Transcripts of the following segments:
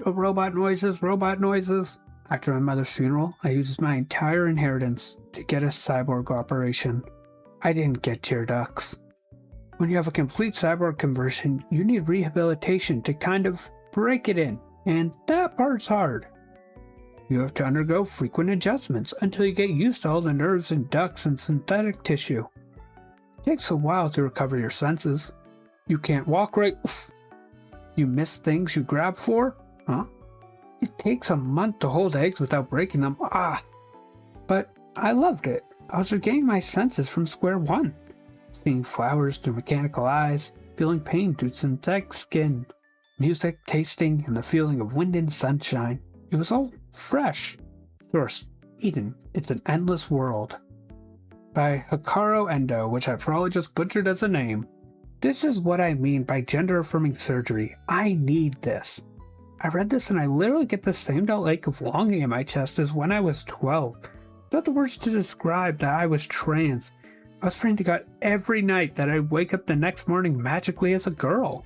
Robot noises, robot noises. After my mother's funeral, I used my entire inheritance to get a cyborg operation. I didn't get tear ducts. When you have a complete cyborg conversion, you need rehabilitation to kind of break it in, and that part's hard. You have to undergo frequent adjustments until you get used to all the nerves and ducts and synthetic tissue. It takes a while to recover your senses. You can't walk right. You miss things you grab for? Huh? It takes a month to hold eggs without breaking them. But I loved it. I was regaining my senses from square one. Seeing flowers through mechanical eyes, feeling pain through synthetic skin, music, tasting, and the feeling of wind and sunshine. It was all fresh. Source, Eden, It's an Endless World. By Hikaru Endo, which I probably just butchered as a name. This is what I mean by gender-affirming surgery. I need this. I read this and I literally get the same dull ache of longing in my chest as when I was 12. Not the words to describe that I was trans. I was praying to God every night that I'd wake up the next morning magically as a girl.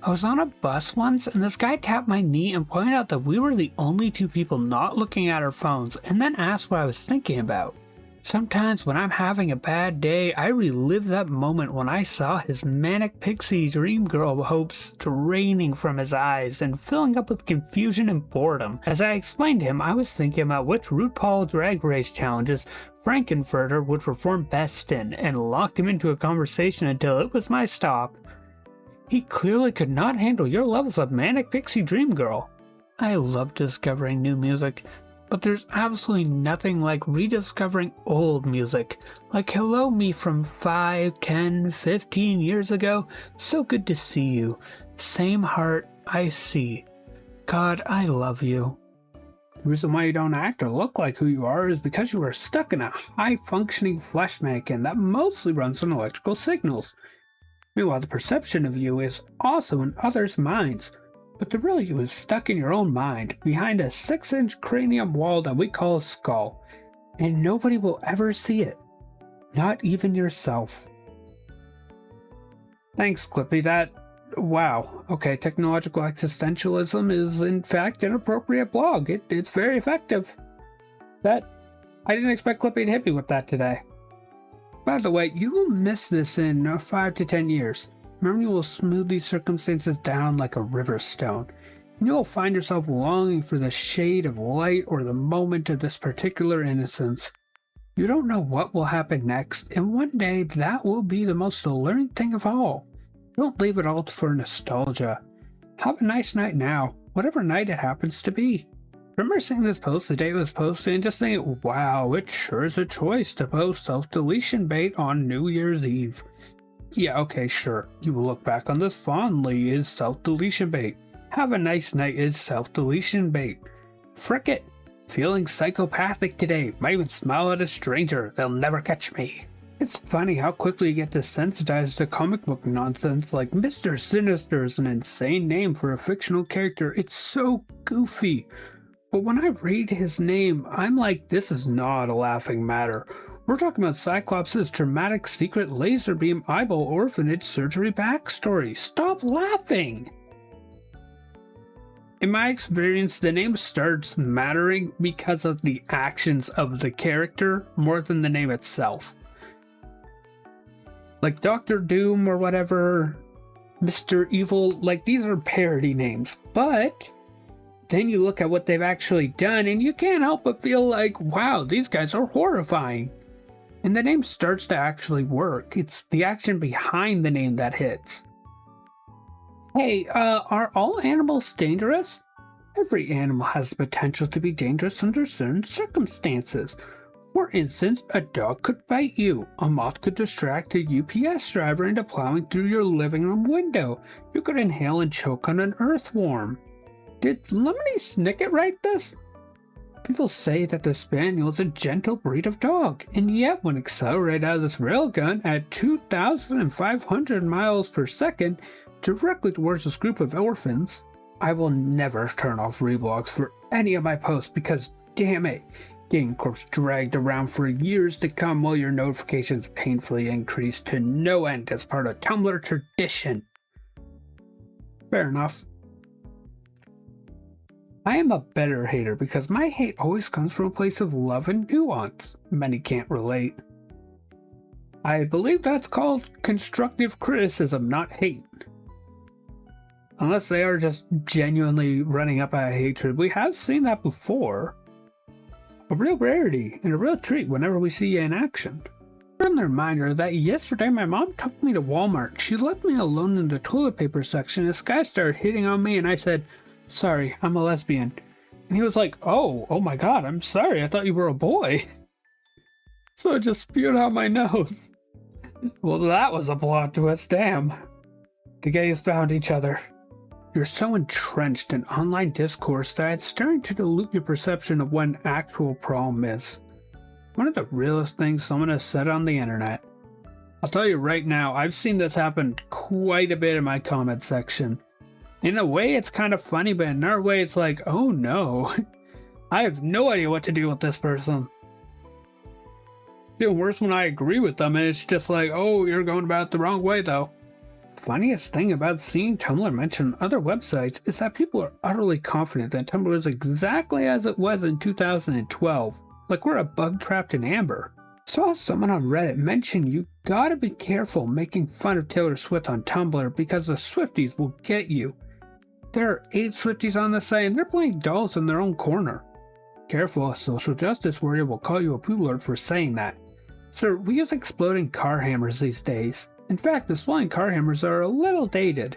I was on a bus once and this guy tapped my knee and pointed out that we were the only two people not looking at our phones and then asked what I was thinking about. Sometimes when I'm having a bad day, I relive that moment when I saw his manic pixie dream girl hopes draining from his eyes and filling up with confusion and boredom. As I explained to him, I was thinking about which RuPaul Drag Race challenges Frankenfurter would perform best in, and locked him into a conversation until it was my stop. He clearly could not handle your levels of manic pixie dream girl. I love discovering new music. But there's absolutely nothing like rediscovering old music, like Hello Me from 5, 10, 15 years ago. So good to see you. Same heart I see. God, I love you. The reason why you don't act or look like who you are is because you are stuck in a high-functioning flesh mannequin that mostly runs on electrical signals. Meanwhile, the perception of you is also in others' minds. But the real you is stuck in your own mind, behind a 6-inch cranium wall that we call a skull, and nobody will ever see it. Not even yourself. Thanks, Clippy. Wow. Okay, technological existentialism is in fact an appropriate blog. It's very effective. I didn't expect Clippy to hit me with that today. By the way, you will miss this in 5 to 10 years. Memory will smooth these circumstances down like a river stone, and you will find yourself longing for the shade of light or the moment of this particular innocence. You don't know what will happen next, and one day that will be the most alluring thing of all. Don't leave it all for nostalgia. Have a nice night now, whatever night it happens to be. Remember seeing this post the day it was posted and just thinking, wow, it sure is a choice to post self-deletion bait on New Year's Eve. Yeah, okay, sure. You will look back on this fondly is self-deletion bait. Have a nice night is self-deletion bait. Frick it. Feeling psychopathic today. Might even smile at a stranger. They'll never catch me. It's funny how quickly you get desensitized to comic book nonsense like Mr. Sinister is an insane name for a fictional character. It's so goofy. But when I read his name, I'm like, this is not a laughing matter. We're talking about Cyclops' traumatic secret laser beam eyeball orphanage surgery backstory. Stop laughing! In my experience, the name starts mattering because of the actions of the character more than the name itself. Like Dr. Doom or whatever, Mr. Evil, like these are parody names. But then you look at what they've actually done and you can't help but feel like, wow, these guys are horrifying. And the name starts to actually work. It's the action behind the name that hits. Hey, are all animals dangerous? Every animal has the potential to be dangerous under certain circumstances. For instance, a dog could bite you, a moth could distract a UPS driver into plowing through your living room window, you could inhale and choke on an earthworm. Did Lemony Snicket write this? People say that the Spaniel is a gentle breed of dog, and yet when accelerated out of this railgun at 2,500 miles per second directly towards this group of orphans, I will never turn off reblogs for any of my posts because, damn it, getting corpse dragged around for years to come while your notifications painfully increase to no end as part of Tumblr tradition. Fair enough. I am a better hater because my hate always comes from a place of love and nuance. Many can't relate. I believe that's called constructive criticism, not hate. Unless they are just genuinely running up at hatred. We have seen that before. A real rarity and a real treat whenever we see you in action. Friendly reminder that yesterday my mom took me to Walmart. She left me alone in the toilet paper section. This guy started hitting on me and I said, "Sorry, I'm a lesbian." And he was like, oh my god, I'm sorry, I thought you were a boy. So it just spewed out my nose. Well, that was a plot twist, damn. The gays found each other. You're so entrenched in online discourse that it's starting to dilute your perception of what an actual problem is. One of the realest things someone has said on the internet. I'll tell you right now, I've seen this happen quite a bit in my comment section. In a way, it's kind of funny, but in another way, it's like, oh no, I have no idea what to do with this person. Even worse when I agree with them, and it's just like, oh, you're going about it the wrong way, though. Funniest thing about seeing Tumblr mentioned on other websites is that people are utterly confident that Tumblr is exactly as it was in 2012, like we're a bug trapped in amber. Saw someone on Reddit mention you gotta be careful making fun of Taylor Swift on Tumblr because the Swifties will get you. There are 8 Swifties on the site and they're playing dolls in their own corner. Careful, a social justice warrior will call you a poodler for saying that. Sir, we use exploding car hammers these days. In fact, exploding car hammers are a little dated.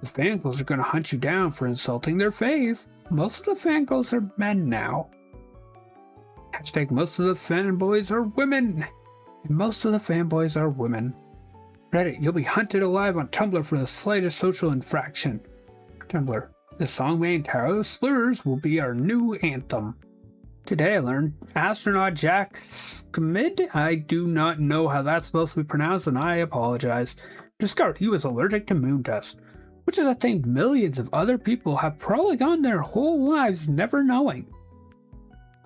The fangirls are gonna hunt you down for insulting their fave. Most of the fangirls are men now. Hashtag most of the fanboys are women. And most of the fanboys are women. Reddit, you'll be hunted alive on Tumblr for the slightest social infraction. Tumblr, the song made entirely of slurs will be our new anthem. Today I learned astronaut Jack Schmid, I do not know how that's supposed to be pronounced and I apologize, discovered he was allergic to moon dust, which is a thing millions of other people have probably gone their whole lives never knowing.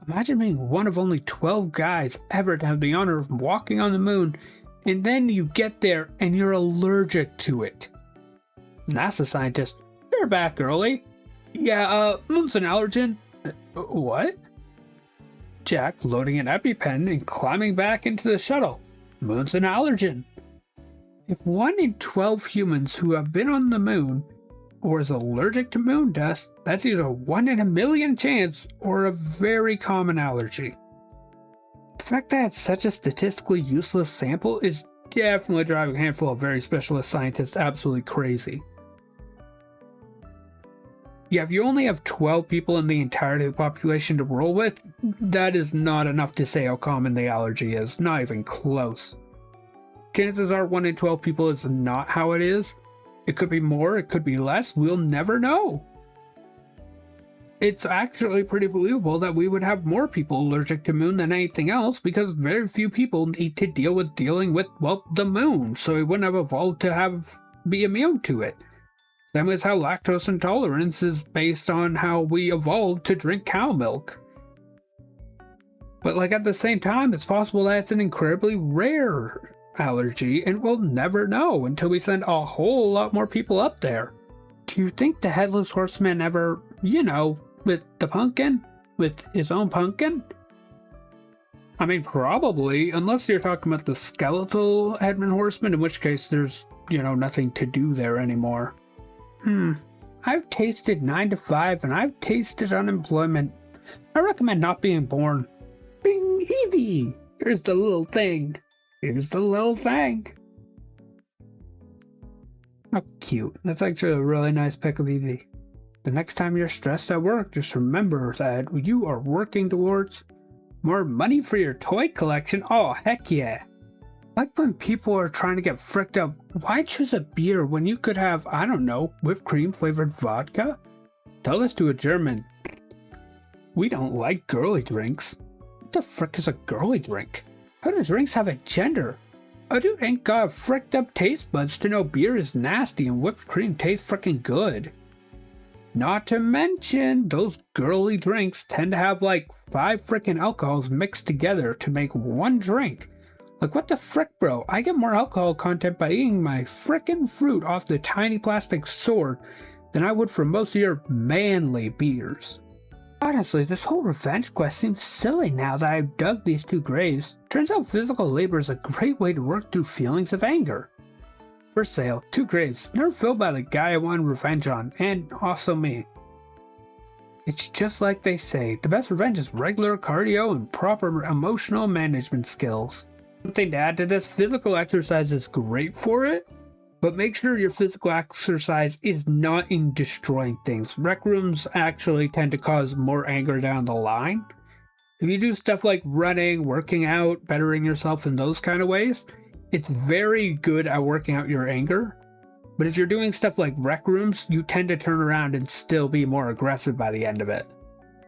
Imagine being one of only 12 guys ever to have the honor of walking on the moon, and then you get there and you're allergic to it. NASA scientist, you're back early. Yeah, moon's an allergen. What? Jack loading an EpiPen and climbing back into the shuttle. Moon's an allergen. If 1 in 12 humans who have been on the moon or is allergic to moon dust, that's either a 1 in a million chance or a very common allergy. The fact that it's such a statistically useless sample is definitely driving a handful of very specialist scientists absolutely crazy. Yeah, if you only have 12 people in the entirety of the population to roll with, that is not enough to say how common the allergy is, not even close. Chances are 1 in 12 people is not how it is. It could be more, it could be less, we'll never know. It's actually pretty believable that we would have more people allergic to moon than anything else because very few people need to deal with dealing with, well, the moon, so we wouldn't have evolved to be immune to it. Same as how lactose intolerance is based on how we evolved to drink cow milk. But like at the same time, it's possible that it's an incredibly rare allergy and we'll never know until we send a whole lot more people up there. Do you think the Headless Horseman ever, with the pumpkin? With his own pumpkin? I mean, probably, unless you're talking about the skeletal Headman Horseman, in which case there's, nothing to do there anymore. I've tasted 9 to 5 and I've tasted unemployment. I recommend not being born. Bing, Evie! Here's the little thing. Here's the little thing. How cute. That's actually a really nice pic of Evie. The next time you're stressed at work, just remember that you are working towards more money for your toy collection. Oh, heck yeah. Like when people are trying to get fricked up, why choose a beer when you could have, I don't know, whipped cream flavored vodka? Tell this to a German. We don't like girly drinks. What the frick is a girly drink? How do drinks have a gender? A dude ain't got fricked up taste buds to know beer is nasty and whipped cream tastes frickin' good. Not to mention, those girly drinks tend to have like 5 frickin' alcohols mixed together to make one drink. Like, what the frick, bro? I get more alcohol content by eating my frickin' fruit off the tiny plastic sword than I would from most of your manly beers. Honestly, this whole revenge quest seems silly now that I've dug these 2 graves. Turns out physical labor is a great way to work through feelings of anger. For sale, 2 graves, never filled by the guy I wanted revenge on, and also me. It's just like they say, the best revenge is regular cardio and proper emotional management skills. Something to add to this, physical exercise is great for it, but make sure your physical exercise is not in destroying things. Rec rooms actually tend to cause more anger down the line. If you do stuff like running, working out, bettering yourself in those kind of ways, it's very good at working out your anger. But if you're doing stuff like rec rooms, you tend to turn around and still be more aggressive by the end of it.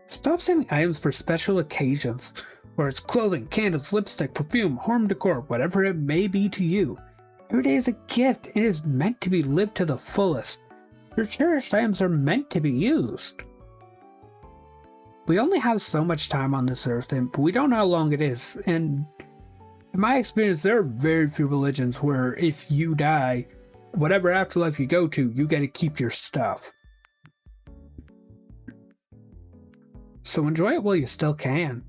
Stop saving items for special occasions, whether it's clothing, candles, lipstick, perfume, home decor, whatever it may be to you. Every day is a gift. It is meant to be lived to the fullest. Your cherished items are meant to be used. We only have so much time on this earth, and we don't know how long it is. And in my experience, there are very few religions where if you die, whatever afterlife you go to, you get to keep your stuff. So enjoy it while you still can.